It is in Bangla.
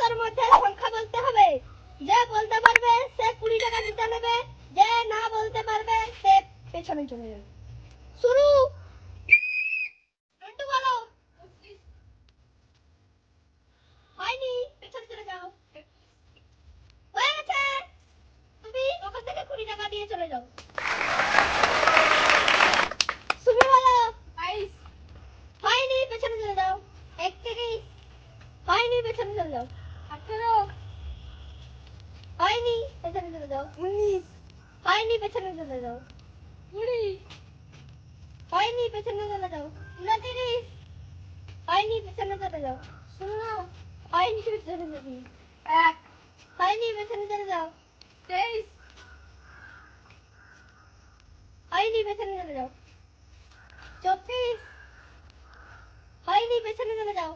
10টার মধ্যে সংখ্যা বলতে হবে। যে বলতে পারবে সে 20 টাকা দিতে নেবে, যে না বলতে পারবে সে পেছনে চলে যাবে। শুরু। রন্টু বলো। হয়নি, পেছনে চলে যাও। হয়ে গেছে, তুমি ওখান থেকে 20 টাকা দিয়ে চলে যাও। সুমি বলো। 22। হয়নি, পেছনে চলে যাও। 31। হয়নি, পেছনে চলে যাও। 18। হয়নি, পেছনে চলে যাও। 19। হয়নি, পেছনে চলে যাও। 20। হয়নি, পেছনে চলে যাও। 29। হয়নি, পেছনে চলে যাও। 16। হয়নি, পেছনে চলে যাও। 1। হয়নি, পেছনে চলে যাও। 23। হয়নি, পেছনে চলে যাও। 24। হয়নি, পেছনে চলে যাও।